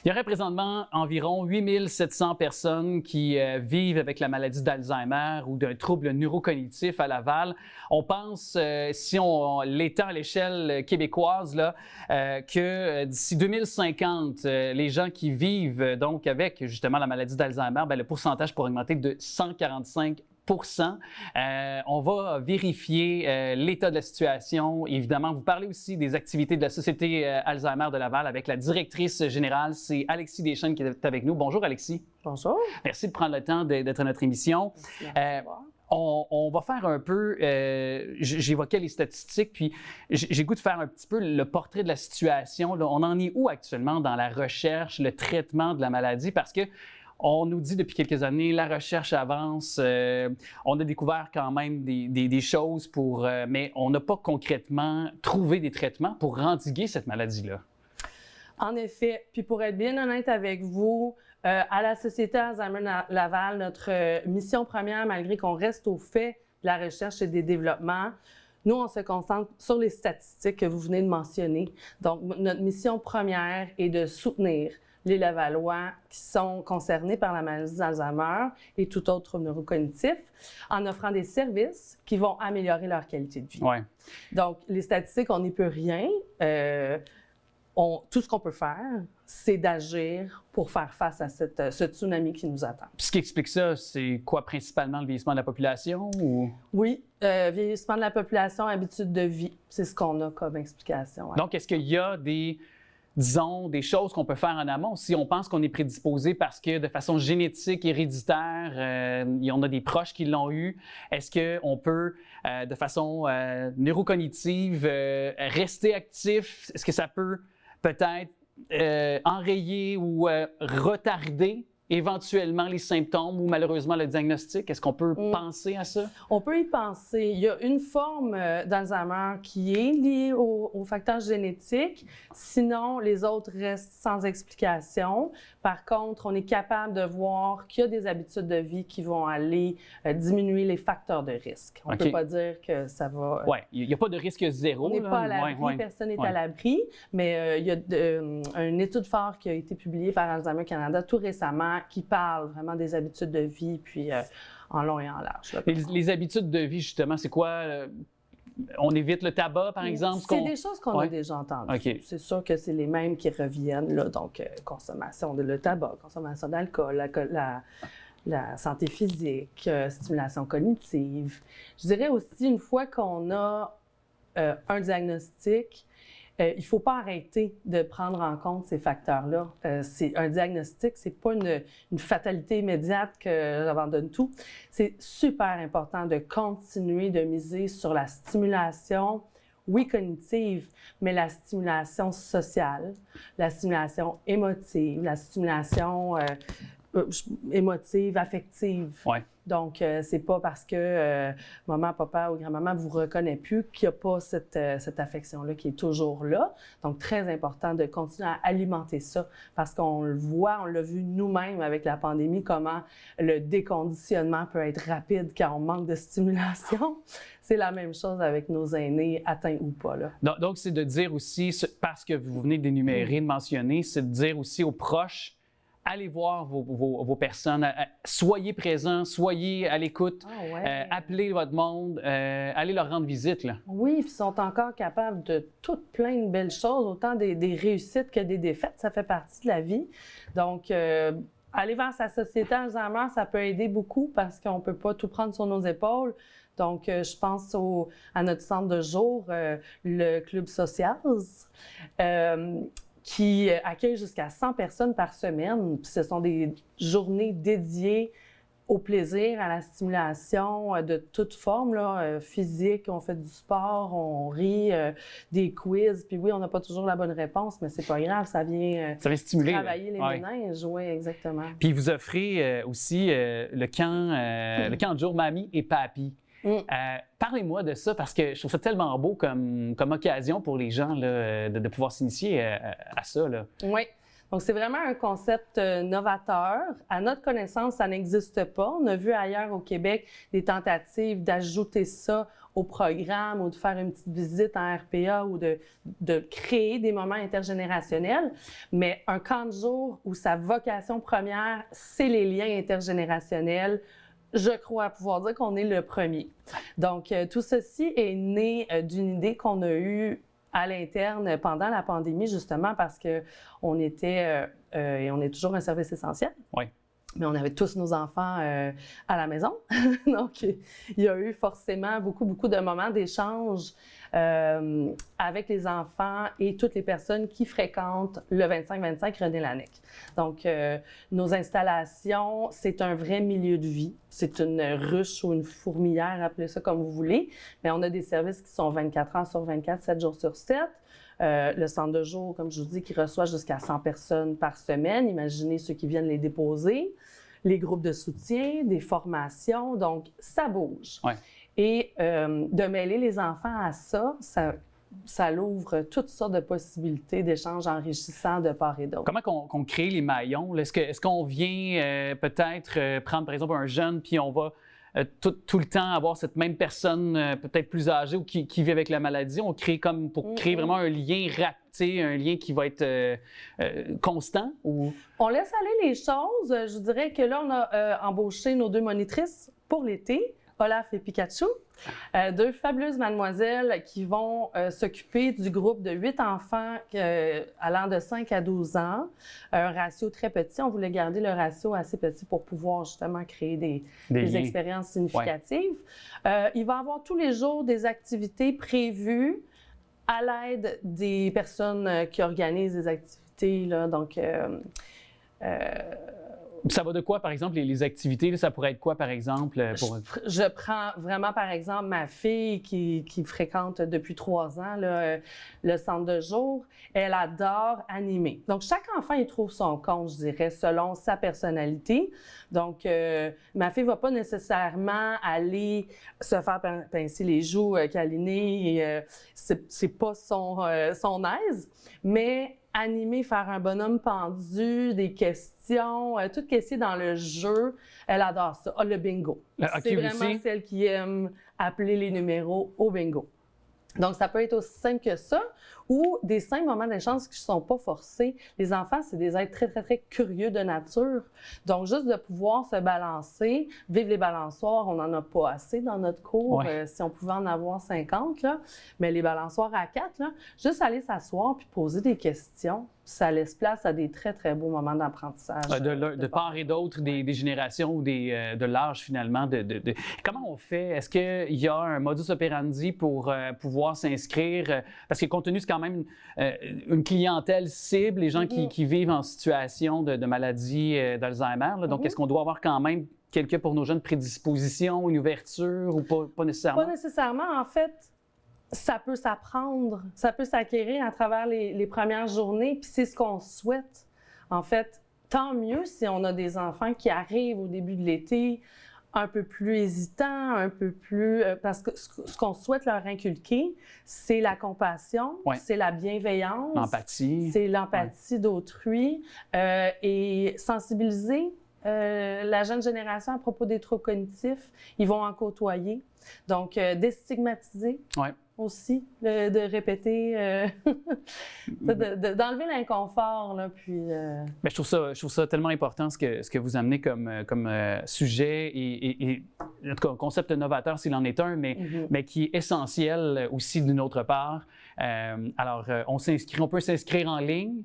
Il y aurait présentement environ 8700 personnes qui vivent avec la maladie d'Alzheimer ou d'un trouble neurocognitif à Laval. On pense, si on l'étend à l'échelle québécoise, là, que d'ici 2050, les gens qui vivent donc avec justement la maladie d'Alzheimer, le pourcentage pourrait augmenter de 145%. On va vérifier l'état de la situation. Évidemment, vous parlez aussi des activités de la Société Alzheimer de Laval avec la directrice générale, c'est Alexis Deschênes qui est avec nous. Bonjour Alexis. Bonjour. Merci de prendre le temps d'être à notre émission. On va faire un peu, j'évoquais les statistiques, puis j'ai goût de faire un petit peu le portrait de la situation. Là, on en est où actuellement dans la recherche, le traitement de la maladie? Parce que on nous dit depuis quelques années, la recherche avance, on a découvert quand même des choses, mais on n'a pas concrètement trouvé des traitements pour endiguer cette maladie-là. En effet, puis pour être bien honnête avec vous, à la Société Alzheimer Laval, notre mission première, malgré qu'on reste au fait de la recherche et des développements, nous, on se concentre sur les statistiques que vous venez de mentionner. Donc, notre mission première est de soutenir les Lavallois qui sont concernés par la maladie d'Alzheimer et tout autre trouble neurocognitif en offrant des services qui vont améliorer leur qualité de vie. Ouais. Donc, les statistiques, on n'y peut rien. Tout ce qu'on peut faire, c'est d'agir pour faire face à ce tsunami qui nous attend. Puis ce qui explique ça, c'est quoi principalement le vieillissement de la population? Ou... Oui, vieillissement de la population, habitude de vie, c'est ce qu'on a comme explication. Ouais. Donc, est-ce qu'il y a des choses qu'on peut faire en amont si on pense qu'on est prédisposé parce que de façon génétique, héréditaire, il y en a des proches qui l'ont eu. Est-ce qu'on peut, de façon neurocognitive, rester actif? Est-ce que ça peut peut-être enrayer ou retarder éventuellement les symptômes ou malheureusement le diagnostic? Est-ce qu'on peut penser à ça? On peut y penser. Il y a une forme d'Alzheimer qui est liée au facteur génétique. Sinon, les autres restent sans explication. Par contre, on est capable de voir qu'il y a des habitudes de vie qui vont aller diminuer les facteurs de risque. On ne peut pas dire que ça va... Oui, il n'y a pas de risque zéro. On n'est pas à l'abri, personne n'est à l'abri, mais il y a une étude phare qui a été publiée par Alzheimer Canada tout récemment qui parle vraiment des habitudes de vie, puis en long et en large. Là, les habitudes de vie, justement, c'est quoi? On évite le tabac, par exemple? C'est des choses qu'on a déjà entendues. Okay. C'est sûr que c'est les mêmes qui reviennent, là, donc consommation de le tabac, consommation d'alcool, la santé physique, stimulation cognitive. Je dirais aussi, une fois qu'on a un diagnostic, il ne faut pas arrêter de prendre en compte ces facteurs-là. C'est un diagnostic, ce n'est pas une fatalité immédiate que j'abandonne tout. C'est super important de continuer de miser sur la stimulation, oui, cognitive, mais la stimulation sociale, la stimulation émotive, la stimulation émotive, affective. Ouais. Donc, c'est pas parce que maman, papa ou grand-maman vous reconnaît plus qu'il n'y a pas cette affection-là qui est toujours là. Donc, très important de continuer à alimenter ça parce qu'on le voit, on l'a vu nous-mêmes avec la pandémie, comment le déconditionnement peut être rapide quand on manque de stimulation. C'est la même chose avec nos aînés, atteints ou pas. Là. Donc, c'est de dire aussi, parce que vous venez d'énumérer, de mentionner, c'est de dire aussi aux proches, allez voir vos personnes, soyez présents, soyez à l'écoute, appelez votre monde, allez leur rendre visite. Là. Oui, puis ils sont encore capables de toutes plein de belles choses, autant des réussites que des défaites, ça fait partie de la vie. Donc, aller vers sa société Alzheimer, ça peut aider beaucoup parce qu'on ne peut pas tout prendre sur nos épaules. Donc, je pense à notre centre de jour, le Club Socials, qui accueille jusqu'à 100 personnes par semaine. Puis ce sont des journées dédiées au plaisir, à la stimulation de toute forme, là, physique, on fait du sport, on rit, des quiz. Puis oui, on n'a pas toujours la bonne réponse, mais c'est pas grave, ça vient stimuler, travailler les méninges. Oui, exactement. Puis vous offrez aussi le camp de jour Mamie et Papi. Parlez-moi de ça parce que je trouve ça tellement beau comme occasion pour les gens là, de pouvoir s'initier à ça. Là. Oui. Donc, c'est vraiment un concept novateur. À notre connaissance, ça n'existe pas. On a vu ailleurs au Québec des tentatives d'ajouter ça au programme ou de faire une petite visite en RPA ou de créer des moments intergénérationnels. Mais un camp de jour où sa vocation première, c'est les liens intergénérationnels, je crois pouvoir dire qu'on est le premier. Donc, tout ceci est né d'une idée qu'on a eue à l'interne pendant la pandémie, justement parce qu'on était, et on est toujours un service essentiel. Oui. Mais on avait tous nos enfants à la maison. Donc, il y a eu forcément beaucoup de moments d'échange avec les enfants et toutes les personnes qui fréquentent le 25-25 René Laennec. Donc, nos installations, c'est un vrai milieu de vie. C'est une ruche ou une fourmilière, appelez ça comme vous voulez. Mais on a des services qui sont 24 heures sur 24, 7 jours sur 7. Le centre de jour, comme je vous dis, qui reçoit jusqu'à 100 personnes par semaine. Imaginez ceux qui viennent les déposer. Les groupes de soutien, des formations. Donc, ça bouge. Ouais. Et de mêler les enfants à ça l'ouvre toutes sortes de possibilités d'échanges enrichissants de part et d'autre. Comment qu'on crée les maillons? Est-ce qu'on vient peut-être prendre, par exemple, un jeune, puis on va tout le temps avoir cette même personne peut-être plus âgée ou qui vit avec la maladie? On crée comme pour créer vraiment un lien un lien qui va être constant? Ou... On laisse aller les choses. Je vous dirais que là, on a embauché nos 2 monitrices pour l'été, Olaf et Pikachu. 2 fabuleuses mademoiselles qui vont s'occuper du groupe de 8 enfants allant de 5 à 12 ans. Un ratio très petit. On voulait garder le ratio assez petit pour pouvoir justement créer des expériences significatives. Ouais. Il va y avoir tous les jours des activités prévues à l'aide des personnes qui organisent des activités. Là, donc, ça va de quoi, par exemple, les activités? Là, ça pourrait être quoi, par exemple? Je prends vraiment, par exemple, ma fille qui fréquente depuis 3 ans là, le centre de jour. Elle adore animer. Donc, chaque enfant, il trouve son compte, je dirais, selon sa personnalité. Donc, ma fille ne va pas nécessairement aller se faire pincer les joues, câliner. C'est pas son aise. Mais animer, faire un bonhomme pendu, des questions, tout ce qui est dans le jeu, elle adore ça. Ah, le bingo. C'est vraiment celle qui aime appeler les numéros au bingo. Donc, ça peut être aussi simple que ça, ou des simples moments d'échange qui ne sont pas forcés. Les enfants, c'est des êtres très, très, très curieux de nature. Donc, juste de pouvoir se balancer, vivre les balançoires, on n'en a pas assez dans notre cours, ouais. Si on pouvait en avoir 50, là. Mais les balançoires à 4, là, juste aller s'asseoir puis poser des questions, ça laisse place à des très, très beaux moments d'apprentissage. De part et d'autre des générations ou de l'âge, finalement. Comment on fait? Est-ce qu'il y a un modus operandi pour pouvoir s'inscrire? Parce que compte tenu, c'est quand même une clientèle cible, les gens qui vivent en situation de maladie d'Alzheimer. Là. Donc, est-ce qu'on doit avoir quand même pour nos jeunes prédispositions, une ouverture ou pas nécessairement? Pas nécessairement. En fait, ça peut s'apprendre, ça peut s'acquérir à travers les premières journées, puis c'est ce qu'on souhaite. En fait, tant mieux si on a des enfants qui arrivent au début de l'été un peu plus hésitants, un peu plus... parce que ce qu'on souhaite leur inculquer, c'est la compassion, ouais. C'est la bienveillance, l'empathie. C'est l'empathie d'autrui et sensibiliser la jeune génération à propos des troubles cognitifs. Ils vont en côtoyer. Donc, déstigmatiser. Ouais. Aussi, de répéter, d'enlever l'inconfort, là, puis... Bien, je trouve ça tellement important ce que vous amenez comme sujet et en tout cas, un concept novateur s'il en est un, mais qui est essentiel aussi d'une autre part. Alors, on peut s'inscrire en ligne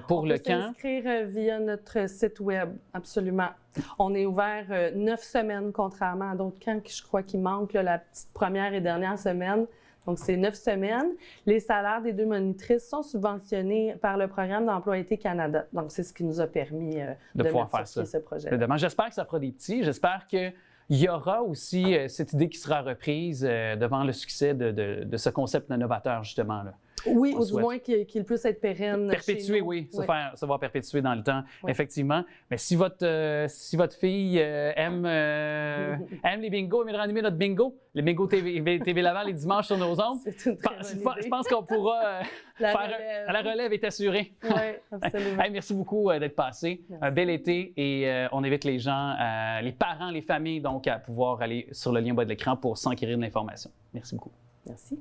pour le camp. On peut s'inscrire via notre site web, absolument. On est ouvert 9 semaines, contrairement à d'autres camps je crois qui manquent là, la petite première et dernière semaine. Donc, c'est 9 semaines. Les salaires des 2 monitrices sont subventionnés par le programme d'Employabilité Canada. Donc, c'est ce qui nous a permis de pouvoir faire ce projet. J'espère que ça fera des petits. J'espère qu'il y aura aussi cette idée qui sera reprise devant le succès de ce concept novateur, justement. Là. Oui, On ou du souhaite. moins qu'il puisse être pérenne. Perpétuer, chez nous. oui, Oui. ça va perpétuer dans le temps, Oui. effectivement. Mais si votre fille aime les bingos, aime animer notre bingo, le bingo TV Laval les dimanches sur nos ondes, C'est une très bonne je idée. pense qu'on pourra La faire relève. la relève est assurée. Oui, absolument. Hey, merci beaucoup d'être passé. Merci. Un bel été et on invite les gens, les parents, les familles, donc à pouvoir aller sur le lien en bas de l'écran pour s'enquérir de l'information. Merci beaucoup. Merci.